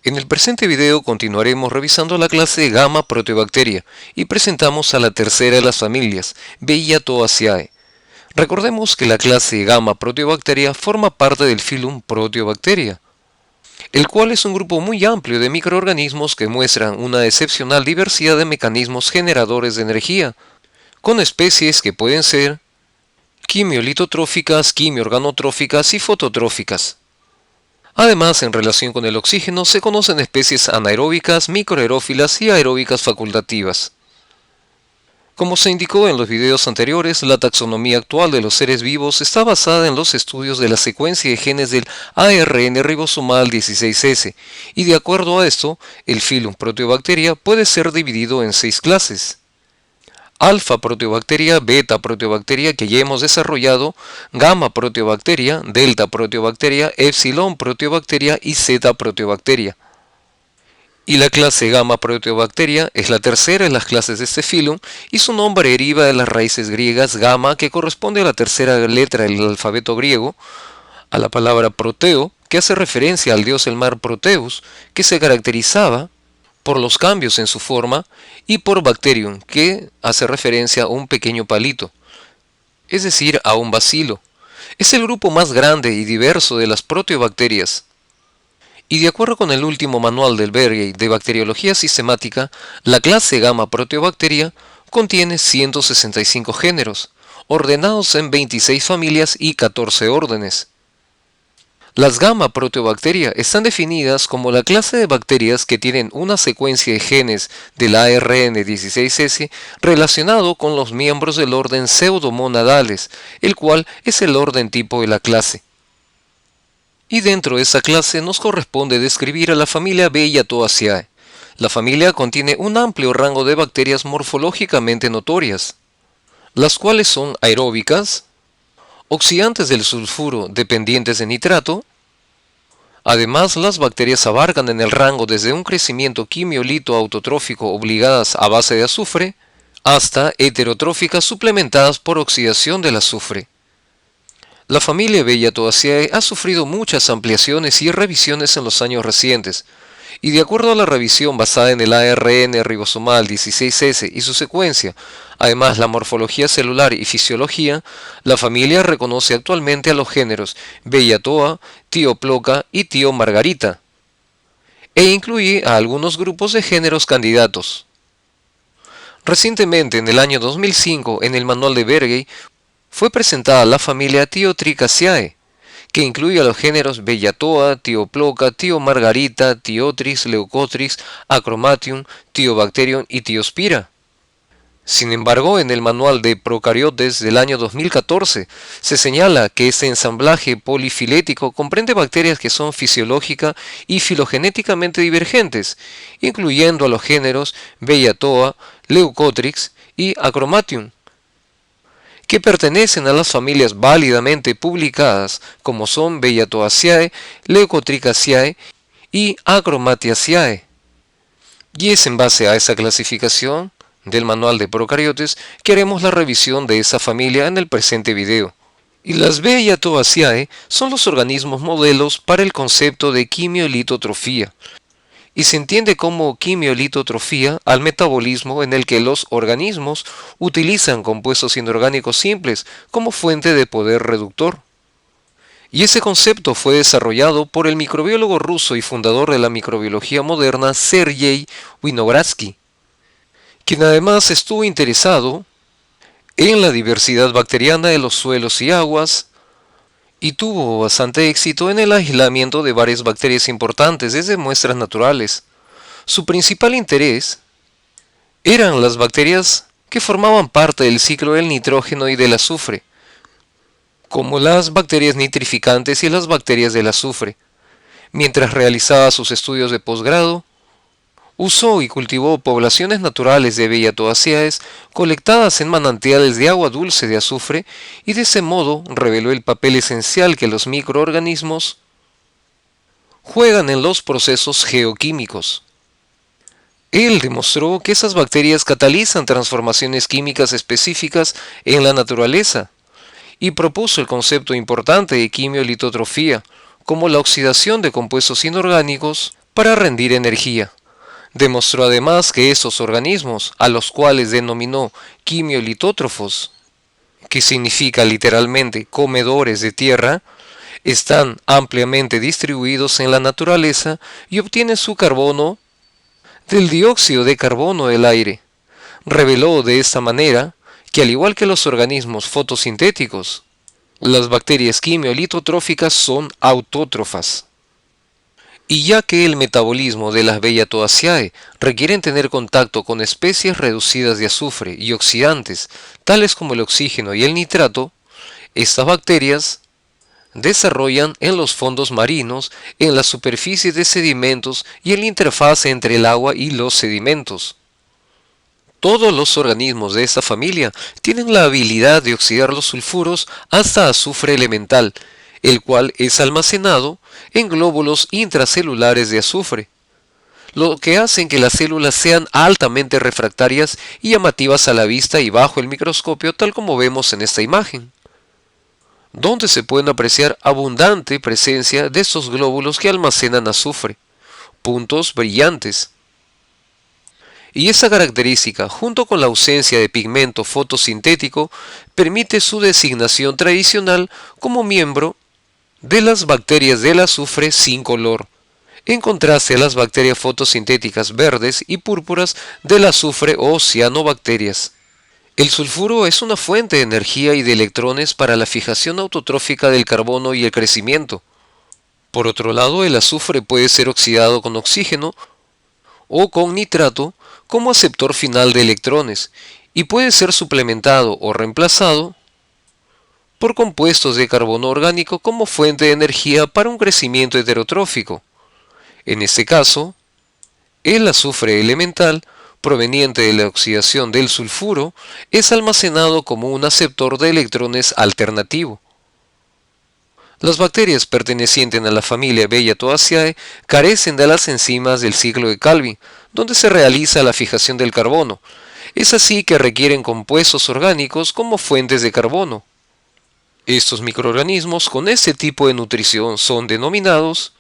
En el presente video continuaremos revisando la clase Gamma Proteobacteria y presentamos a la tercera de las familias, Beryatoaceae. Recordemos que la clase Gamma Proteobacteria forma parte del filum Proteobacteria, el cual es un grupo muy amplio de microorganismos que muestran una excepcional diversidad de mecanismos generadores de energía, con especies que pueden ser quimiolitotróficas, quimiorganotróficas y fototróficas. Además, en relación con el oxígeno, se conocen especies anaeróbicas, microaerófilas y aeróbicas facultativas. Como se indicó en los videos anteriores, la taxonomía actual de los seres vivos está basada en los estudios de la secuencia de genes del ARN ribosomal 16S, y de acuerdo a esto, el filum Proteobacteria puede ser dividido en 6 clases: alfa proteobacteria, beta proteobacteria que ya hemos desarrollado, gamma proteobacteria, delta proteobacteria, epsilon proteobacteria y zeta proteobacteria. Y la clase gamma proteobacteria es la tercera de las clases de este filum y su nombre deriva de las raíces griegas gamma, que corresponde a la tercera letra del alfabeto griego, a la palabra proteo, que hace referencia al dios del mar Proteus, que se caracterizaba por los cambios en su forma, y por bacterium, que hace referencia a un pequeño palito, es decir, a un bacilo. Es el grupo más grande y diverso de las proteobacterias. Y de acuerdo con el último manual del Berghei de bacteriología sistemática, la clase Gamma Proteobacteria contiene 165 géneros, ordenados en 26 familias y 14 órdenes. Las gamma proteobacteria están definidas como la clase de bacterias que tienen una secuencia de genes del ARN 16S relacionado con los miembros del orden pseudomonadales, el cual es el orden tipo de la clase. Y dentro de esa clase nos corresponde describir a la familia Beryatoaceae. La familia contiene un amplio rango de bacterias morfológicamente notorias, las cuales son aeróbicas, oxidantes del sulfuro dependientes de nitrato. Además, las bacterias abarcan en el rango desde un crecimiento quimiolito autotrófico obligadas a base de azufre, hasta heterotróficas suplementadas por oxidación del azufre. La familia Beryatoaceae ha sufrido muchas ampliaciones y revisiones en los años recientes, y de acuerdo a la revisión basada en el ARN ribosomal 16S y su secuencia, además la morfología celular y fisiología, la familia reconoce actualmente a los géneros Beryatoa, Thioploca y Thiomargarita, e incluye a algunos grupos de géneros candidatos. Recientemente, en el año 2005, en el manual de Berghei, fue presentada la familia Thiotrichaceae, que incluye a los géneros Beryatoa, Thioploca, Thiomargarita, Thiotrix, Leucotrix, Acromatium, Thiobacterium y Thiospira. Sin embargo, en el manual de Procariotes del año 2014 se señala que este ensamblaje polifilético comprende bacterias que son fisiológica y filogenéticamente divergentes, incluyendo a los géneros Beryatoa, Leucotrix y Acromatium, que pertenecen a las familias válidamente publicadas como son Beryatoaceae, Leucotrichaceae y Acromatiaceae. Y es en base a esa clasificación del manual de Procariotes que haremos la revisión de esa familia en el presente video. Y las Beryatoaceae son los organismos modelos para el concepto de quimiolitotrofía, y se entiende como quimiolitotrofía al metabolismo en el que los organismos utilizan compuestos inorgánicos simples como fuente de poder reductor. Y ese concepto fue desarrollado por el microbiólogo ruso y fundador de la microbiología moderna Sergei Winogradsky, quien además estuvo interesado en la diversidad bacteriana de los suelos y aguas, y tuvo bastante éxito en el aislamiento de varias bacterias importantes desde muestras naturales. Su principal interés eran las bacterias que formaban parte del ciclo del nitrógeno y del azufre, como las bacterias nitrificantes y las bacterias del azufre. Mientras realizaba sus estudios de posgrado, usó y cultivó poblaciones naturales de Beryatoaceae colectadas en manantiales de agua dulce de azufre, y de ese modo reveló el papel esencial que los microorganismos juegan en los procesos geoquímicos. Él demostró que esas bacterias catalizan transformaciones químicas específicas en la naturaleza, y propuso el concepto importante de quimiolitotrofía, como la oxidación de compuestos inorgánicos para rendir energía. Demostró además que esos organismos, a los cuales denominó quimiolitótrofos, que significa literalmente comedores de tierra, están ampliamente distribuidos en la naturaleza y obtienen su carbono del dióxido de carbono del aire. Reveló de esta manera que, al igual que los organismos fotosintéticos, las bacterias quimiolitotróficas son autótrofas. Y ya que el metabolismo de las Bellatoaceae requieren tener contacto con especies reducidas de azufre y oxidantes, tales como el oxígeno y el nitrato, estas bacterias desarrollan en los fondos marinos, en la superficie de sedimentos y en la interfaz entre el agua y los sedimentos. Todos los organismos de esta familia tienen la habilidad de oxidar los sulfuros hasta azufre elemental, el cual es almacenado en glóbulos intracelulares de azufre, lo que hacen que las células sean altamente refractarias y llamativas a la vista y bajo el microscopio, tal como vemos en esta imagen, donde se puede apreciar abundante presencia de estos glóbulos que almacenan azufre, puntos brillantes. Y esa característica, junto con la ausencia de pigmento fotosintético, permite su designación tradicional como miembro de las bacterias del azufre sin color, en contraste a las bacterias fotosintéticas verdes y púrpuras del azufre o cianobacterias. El sulfuro es una fuente de energía y de electrones para la fijación autotrófica del carbono y el crecimiento. Por otro lado, el azufre puede ser oxidado con oxígeno o con nitrato como aceptor final de electrones y puede ser suplementado o reemplazado por compuestos de carbono orgánico como fuente de energía para un crecimiento heterotrófico. En este caso, el azufre elemental, proveniente de la oxidación del sulfuro, es almacenado como un aceptor de electrones alternativo. Las bacterias pertenecientes a la familia Bellatoaceae carecen de las enzimas del ciclo de Calvin, donde se realiza la fijación del carbono. Es así que requieren compuestos orgánicos como fuentes de carbono. Estos microorganismos con este tipo de nutrición son denominados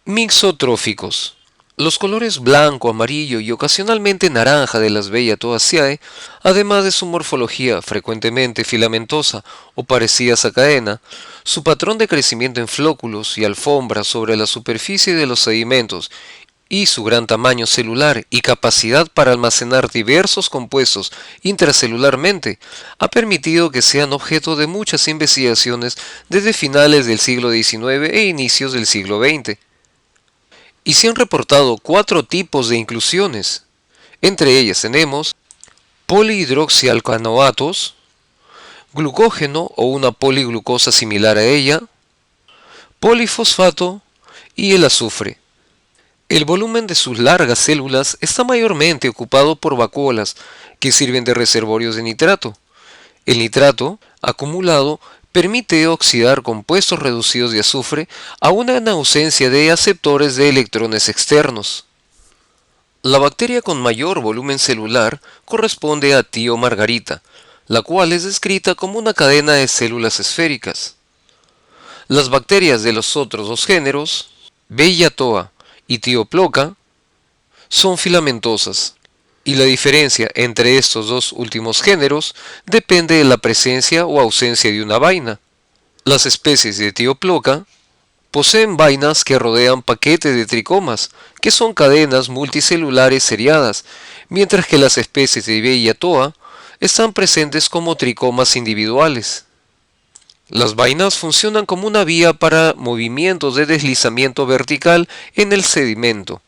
mixotróficos. Los colores blanco, amarillo y ocasionalmente naranja de las Bellatoaceae, además de su morfología frecuentemente filamentosa o parecidas a cadena, su patrón de crecimiento en flóculos y alfombras sobre la superficie de los sedimentos y su gran tamaño celular y capacidad para almacenar diversos compuestos intracelularmente, ha permitido que sean objeto de muchas investigaciones desde finales del siglo XIX e inicios del siglo XX. Y se han reportado 4 tipos de inclusiones. Entre ellas tenemos polihidroxialcanoatos, glucógeno o una poliglucosa similar a ella, polifosfato y el azufre. El volumen de sus largas células está mayormente ocupado por vacuolas, que sirven de reservorios de nitrato. El nitrato, acumulado, permite oxidar compuestos reducidos de azufre aún en ausencia de aceptores de electrones externos. La bacteria con mayor volumen celular corresponde a Tio margarita, la cual es descrita como una cadena de células esféricas. Las bacterias de los otros dos géneros, Bellatoa y Thioploca, son filamentosas, y la diferencia entre estos dos últimos géneros depende de la presencia o ausencia de una vaina. Las especies de Thioploca poseen vainas que rodean paquetes de tricomas, que son cadenas multicelulares seriadas, mientras que las especies de Bellatoa están presentes como tricomas individuales. Las vainas funcionan como una vía para movimientos de deslizamiento vertical en el sedimento.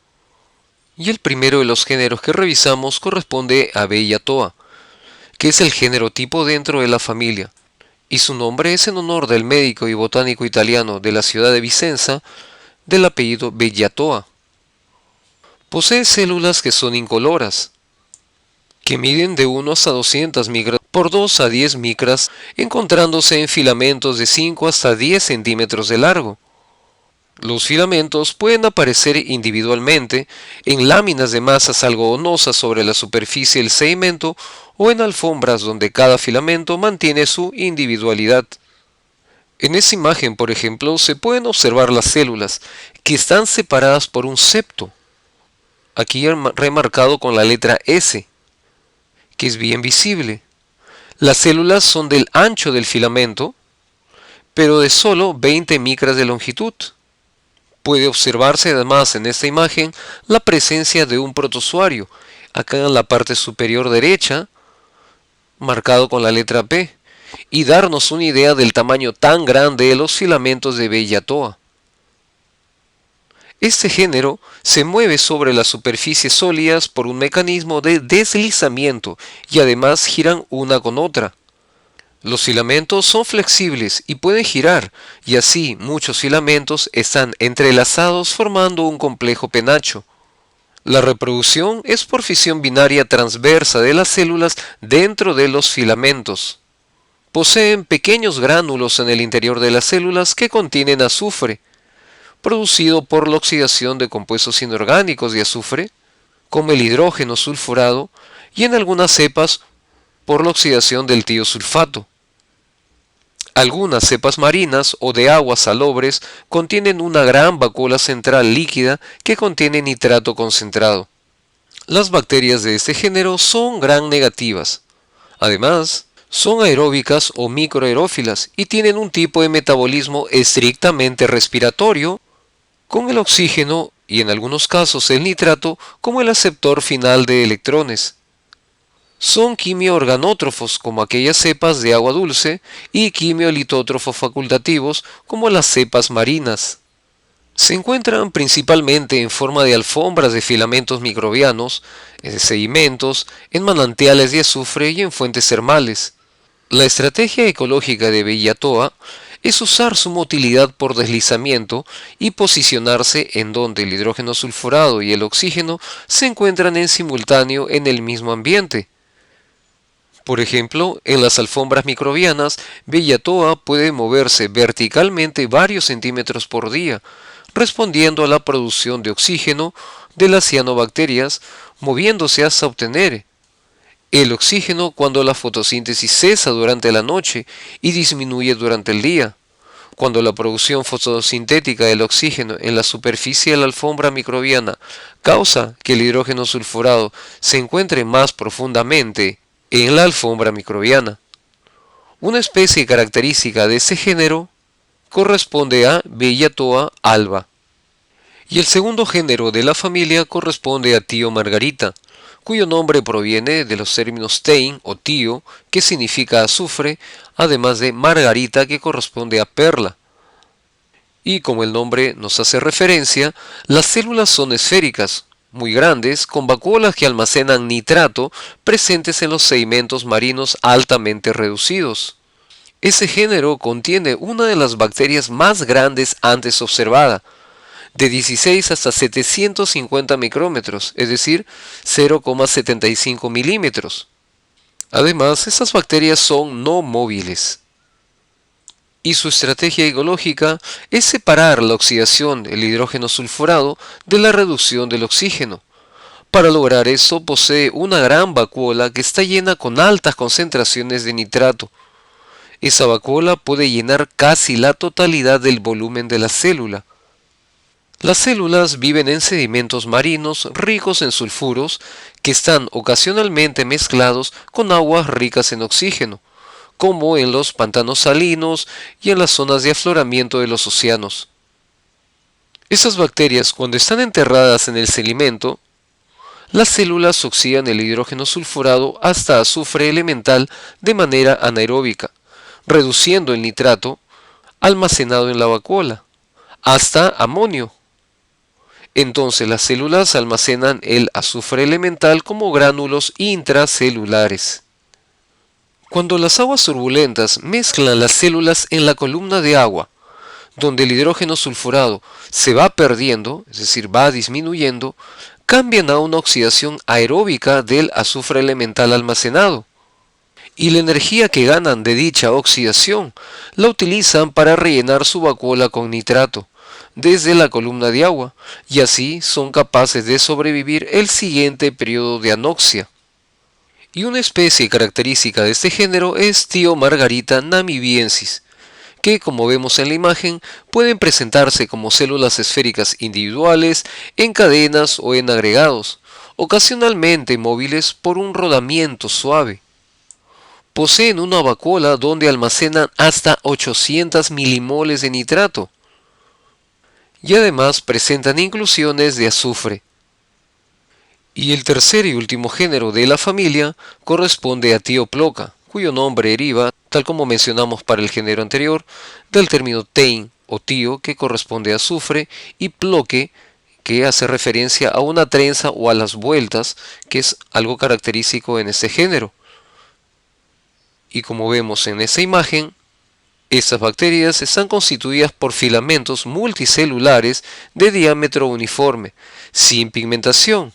Y el primero de los géneros que revisamos corresponde a Bellatoa, que es el género tipo dentro de la familia, y su nombre es en honor del médico y botánico italiano de la ciudad de Vicenza, del apellido Bellatoa. Posee células que son incoloras, que miden de 1 hasta 200 micras por 2 a 10 micras, encontrándose en filamentos de 5 hasta 10 centímetros de largo. Los filamentos pueden aparecer individualmente en láminas de masas algodonosas sobre la superficie del sedimento o en alfombras donde cada filamento mantiene su individualidad. En esa imagen, por ejemplo, se pueden observar las células que están separadas por un septo, aquí remarcado con la letra S, que es bien visible. Las células son del ancho del filamento, pero de solo 20 micras de longitud. Puede observarse además en esta imagen la presencia de un protozoario, acá en la parte superior derecha, marcado con la letra P, y darnos una idea del tamaño tan grande de los filamentos de Beiyatoa. Este género se mueve sobre las superficies sólidas por un mecanismo de deslizamiento y además giran una con otra. Los filamentos son flexibles y pueden girar, y así muchos filamentos están entrelazados formando un complejo penacho. La reproducción es por fisión binaria transversa de las células dentro de los filamentos. Poseen pequeños gránulos en el interior de las células que contienen azufre, producido por la oxidación de compuestos inorgánicos de azufre, como el hidrógeno sulfurado, y en algunas cepas por la oxidación del tiosulfato. Algunas cepas marinas o de aguas salobres contienen una gran vacuola central líquida que contiene nitrato concentrado. Las bacterias de este género son gram negativas. Además, son aeróbicas o microaerófilas y tienen un tipo de metabolismo estrictamente respiratorio, con el oxígeno y en algunos casos el nitrato como el aceptor final de electrones. Son quimioorganótrofos como aquellas cepas de agua dulce y quimiolitótrofos facultativos como las cepas marinas. Se encuentran principalmente en forma de alfombras de filamentos microbianos, en sedimentos, en manantiales de azufre y en fuentes termales. La estrategia ecológica de Beiyatoa es usar su motilidad por deslizamiento y posicionarse en donde el hidrógeno sulfurado y el oxígeno se encuentran en simultáneo en el mismo ambiente. Por ejemplo, en las alfombras microbianas, Beiyatoa puede moverse verticalmente varios centímetros por día, respondiendo a la producción de oxígeno de las cianobacterias, moviéndose hasta obtener el oxígeno cuando la fotosíntesis cesa durante la noche y disminuye durante el día. Cuando la producción fotosintética del oxígeno en la superficie de la alfombra microbiana causa que el hidrógeno sulfurado se encuentre más profundamente en la alfombra microbiana. Una especie característica de este género corresponde a Beiyatoa alba. Y el segundo género de la familia corresponde a Tío Margarita, cuyo nombre proviene de los términos tein o tío, que significa azufre, además de margarita, que corresponde a perla. Y como el nombre nos hace referencia, las células son esféricas, muy grandes, con vacuolas que almacenan nitrato presentes en los sedimentos marinos altamente reducidos. Ese género contiene una de las bacterias más grandes antes observada, de 16 hasta 750 micrómetros, es decir, 0,75 milímetros. Además, estas bacterias son no móviles. Y su estrategia ecológica es separar la oxidación del hidrógeno sulfurado de la reducción del oxígeno. Para lograr eso posee una gran vacuola que está llena con altas concentraciones de nitrato. Esa vacuola puede llenar casi la totalidad del volumen de la célula. Las células viven en sedimentos marinos ricos en sulfuros que están ocasionalmente mezclados con aguas ricas en oxígeno, como en los pantanos salinos y en las zonas de afloramiento de los océanos. Estas bacterias, cuando están enterradas en el sedimento, las células oxidan el hidrógeno sulfurado hasta azufre elemental de manera anaeróbica, reduciendo el nitrato almacenado en la vacuola hasta amonio. Entonces las células almacenan el azufre elemental como gránulos intracelulares. Cuando las aguas turbulentas mezclan las células en la columna de agua, donde el hidrógeno sulfurado se va perdiendo, es decir, va disminuyendo, cambian a una oxidación aeróbica del azufre elemental almacenado. Y la energía que ganan de dicha oxidación la utilizan para rellenar su vacuola con nitrato desde la columna de agua, y así son capaces de sobrevivir el siguiente periodo de anoxia. Y una especie característica de este género es Tío Margarita namibiensis, que, como vemos en la imagen, pueden presentarse como células esféricas individuales, en cadenas o en agregados, ocasionalmente móviles por un rodamiento suave. Poseen una vacuola donde almacenan hasta 800 milimoles de nitrato y además presentan inclusiones de azufre. Y el tercer y último género de la familia corresponde a Thioploca, cuyo nombre deriva, tal como mencionamos para el género anterior, del término tein o tío, que corresponde a azufre, y ploque, que hace referencia a una trenza o a las vueltas, que es algo característico en este género. Y como vemos en esa imagen, estas bacterias están constituidas por filamentos multicelulares de diámetro uniforme, sin pigmentación,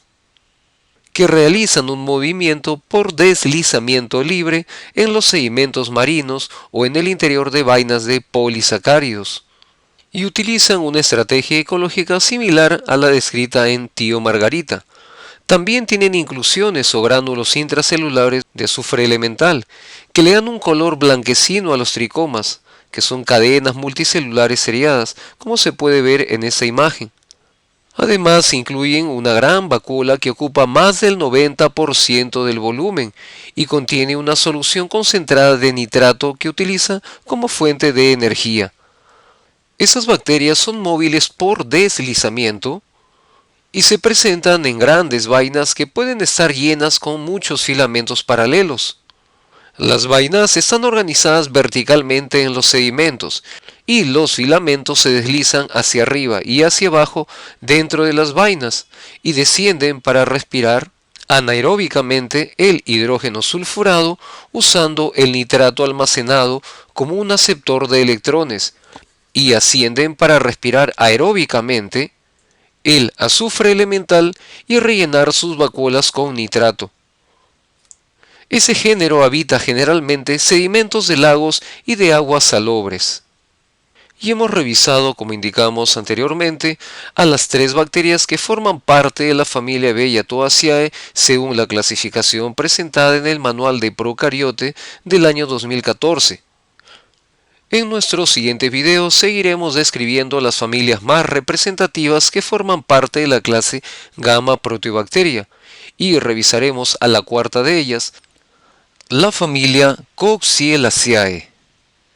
que realizan un movimiento por deslizamiento libre en los sedimentos marinos o en el interior de vainas de polisacáridos, y utilizan una estrategia ecológica similar a la descrita en Tío Margarita. También tienen inclusiones o gránulos intracelulares de azufre elemental, que le dan un color blanquecino a los tricomas, que son cadenas multicelulares seriadas, como se puede ver en esta imagen. Además, incluyen una gran vacuola que ocupa más del 90% del volumen y contiene una solución concentrada de nitrato que utiliza como fuente de energía. Esas bacterias son móviles por deslizamiento y se presentan en grandes vainas que pueden estar llenas con muchos filamentos paralelos. Las vainas están organizadas verticalmente en los sedimentos y los filamentos se deslizan hacia arriba y hacia abajo dentro de las vainas y descienden para respirar anaeróbicamente el hidrógeno sulfurado usando el nitrato almacenado como un aceptor de electrones y ascienden para respirar aeróbicamente el azufre elemental y rellenar sus vacuolas con nitrato. Ese género habita generalmente sedimentos de lagos y de aguas salobres. Y hemos revisado, como indicamos anteriormente, a las tres bacterias que forman parte de la familia Bellatoaceae según la clasificación presentada en el Manual de Procariote del año 2014. En nuestro siguiente video seguiremos describiendo las familias más representativas que forman parte de la clase Gamma Proteobacteria y revisaremos a la cuarta de ellas, la familia Coxielaceae.